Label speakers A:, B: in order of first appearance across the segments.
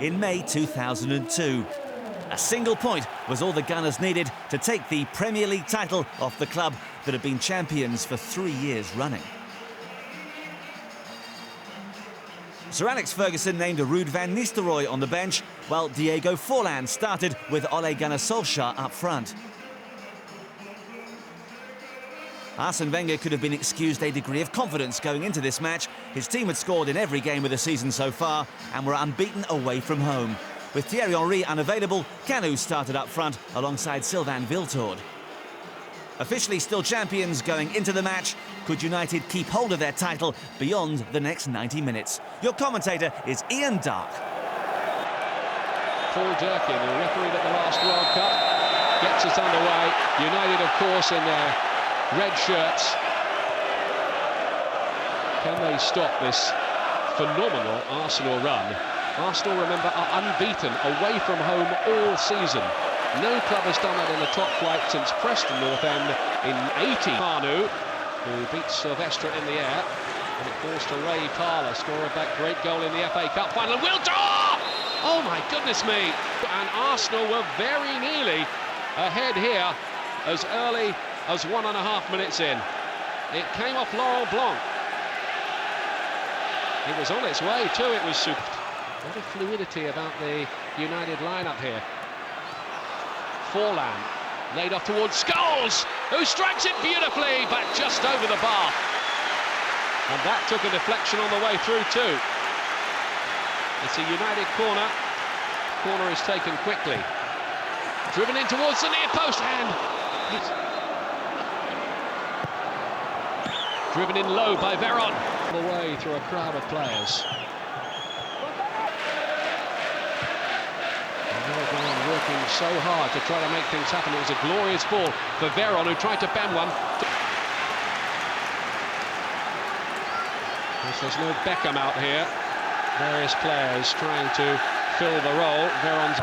A: in May 2002. A single point was all the Gunners needed to take the Premier League title off the club that had been champions for 3 years running. Sir Alex Ferguson named a Ruud van Nistelrooy on the bench, while Diego Forlan started with Ole Gunnar Solskjaer up front. Arsene Wenger could have been excused a degree of confidence going into this match. His team had scored in every game of the season so far and were unbeaten away from home. With Thierry Henry unavailable, Kanu started up front alongside Sylvain Wiltord. Officially still champions going into the match, could United keep hold of their title beyond the next 90 minutes? Your commentator is Ian Dark.
B: Paul Durkin, who refereed at the last World Cup, gets us underway. United, of course, in their red shirts. Can they stop this phenomenal Arsenal run? Arsenal, remember, are unbeaten away from home all season. No club has done that in the top flight since Preston North End in 80. Manu, who beats Silvestre in the air, and it falls to Ray Parlour, scorer of that great goal in the FA Cup final. Wiltord! Oh my goodness me! And Arsenal were very nearly ahead here as early as 1.5 minutes in. It came off Laurent Blanc. It was on its way too. It was super. A lot of fluidity about the United lineup here. Forlan laid off towards Scholes, who strikes it beautifully, but just over the bar. And that took a deflection on the way through too. It's a United corner. Corner is taken quickly. Driven in towards the near post and driven in low by Veron. Away through a crowd of players. Working so hard to try to make things happen. It was a glorious ball for Veron, who tried to bend one. There's no Beckham out here. Various players trying to fill the role. Veron's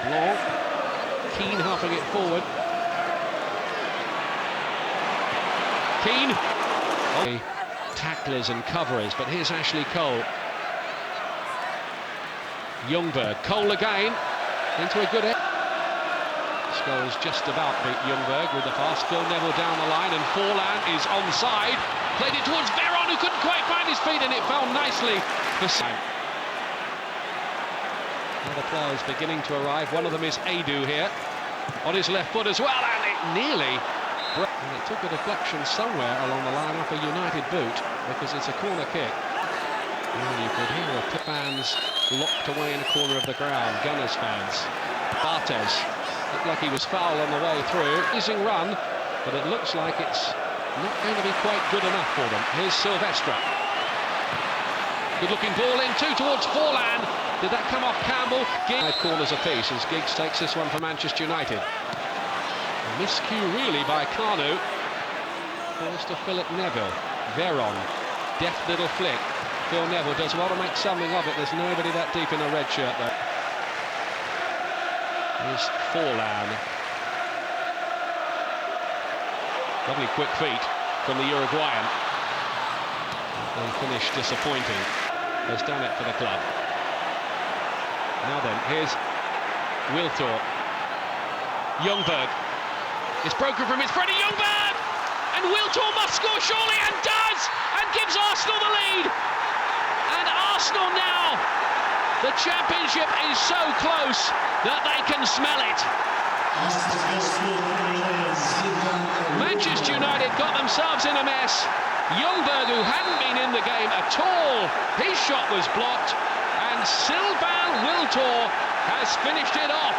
B: Blanc, Keane helping it forward. Keane. Tacklers and coverers, but here's Ashley Cole. Ljungberg, Cole again, into a good hit. Scholes just about beat Ljungberg with the pass. Phil Neville down the line, and Forlan is onside. Played it towards Veron, who couldn't quite find his feet, and it fell nicely for Sam. Other players beginning to arrive. One of them is Adu here, on his left foot as well, and it nearly... And it took a deflection somewhere along the line off a United boot, because it's a corner kick. And you could hear the fans locked away in a corner of the ground, Gunners fans. Bartes looked like he was fouled on the way through. Amazing run, but it looks like it's not going to be quite good enough for them. Here's Silvestre. Good-looking ball in, two towards Forlan. Did that come off Campbell? 5 corners apiece as Giggs takes this one for Manchester United. A miscue really by Kanu. Falls to Philip Neville. Veron, deft little flick. Phil Neville does well to make something of it. There's nobody that deep in a red shirt though. Here's Forlan. Lovely quick feet from the Uruguayan. And finish disappointing. Has done it for the club. Now then, here's Wiltord. Ljungberg. It's broken from his Freddie Ljungberg! And Wiltord must score surely, and does! And gives Arsenal the lead! And Arsenal now, the championship is so close that they can smell it. Manchester United got themselves in a mess. Ljungberg, who hadn't been in the game at all, his shot was blocked, and Sylvain Wiltord has finished it off.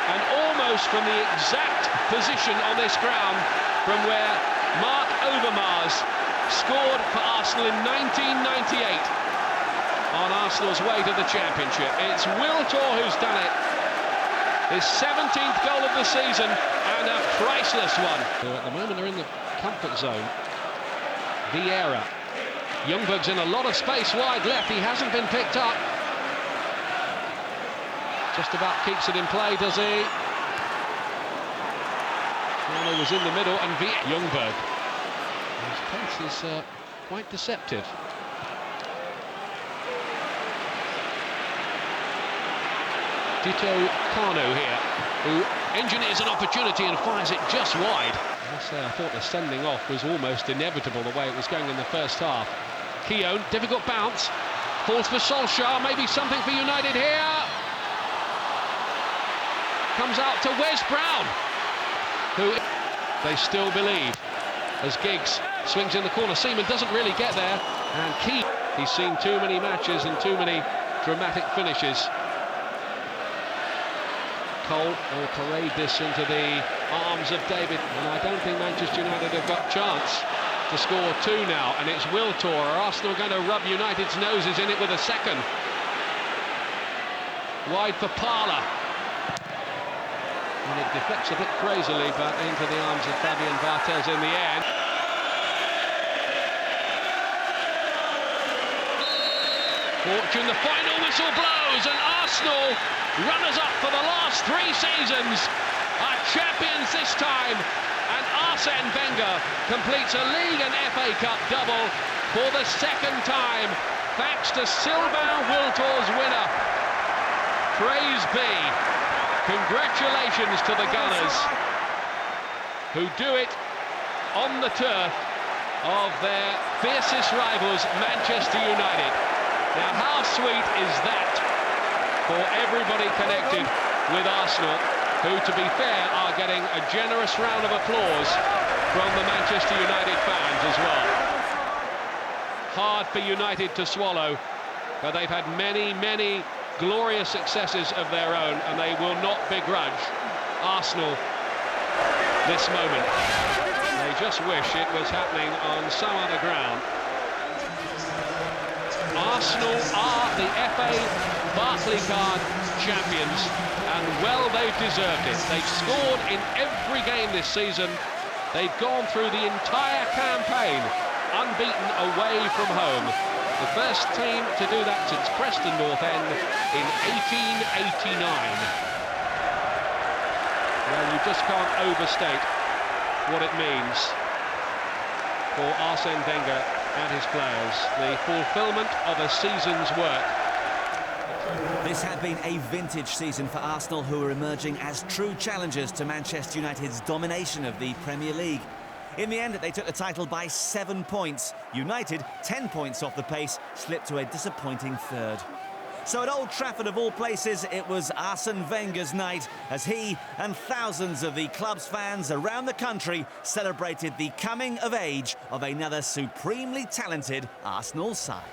B: And almost from the exact position on this ground from where Mark Overmars scored for Arsenal in 1998 on Arsenal's way to the championship. It's Wiltord who's done it. His 17th goal of the season, and a priceless one. At the moment they're in the comfort zone. Vieira. Ljungberg's in a lot of space wide left. He hasn't been picked up. Just about keeps it in play, does he? Well, he was in the middle, and Ljungberg. His pace is quite deceptive. Ditto Kanu here, who engineers an opportunity and fires it just wide. I thought the sending off was almost inevitable the way it was going in the first half. Keown, difficult bounce, falls for Solskjaer, maybe something for United here. Comes out to Wes Brown, who they still believe, as Giggs swings in the corner. Seaman doesn't really get there, and he's seen too many matches and too many dramatic finishes. Cole will parade this into the arms of David, and I don't think Manchester United have got chance to score two now, and it's Wiltord. Are Arsenal going to rub United's noses in it with a second? Wide for Parler, and it deflects a bit crazily, but into the arms of Fabian Barthez in the end. Fortune, the final whistle blows, and Arsenal, runners-up for the last 3 seasons, are champions this time, and Arsene Wenger completes a League and FA Cup double for the second time, thanks to Sylvain Wiltord's winner. Praise be. Congratulations to the Gunners, who do it on the turf of their fiercest rivals, Manchester United. Now, how sweet is that for everybody connected with Arsenal, who, to be fair, are getting a generous round of applause from the Manchester United fans as well. Hard for United to swallow, but they've had many, many glorious successes of their own, and they will not begrudge Arsenal this moment. They just wish it was happening on some other ground. Arsenal are the FA Barclaycard champions, and well, they've deserved it. They've scored in every game this season. They've gone through the entire campaign unbeaten away from home. The first team to do that since Preston North End in 1889. Well, you just can't overstate what it means for Arsene Wenger and his players, the fulfilment of a season's work.
A: This had been a vintage season for Arsenal, who are emerging as true challengers to Manchester United's domination of the Premier League. In the end, they took the title by 7 points. United, 10 points off the pace, slipped to a disappointing third. So at Old Trafford, of all places, it was Arsene Wenger's night, as he and thousands of the club's fans around the country celebrated the coming of age of another supremely talented Arsenal side.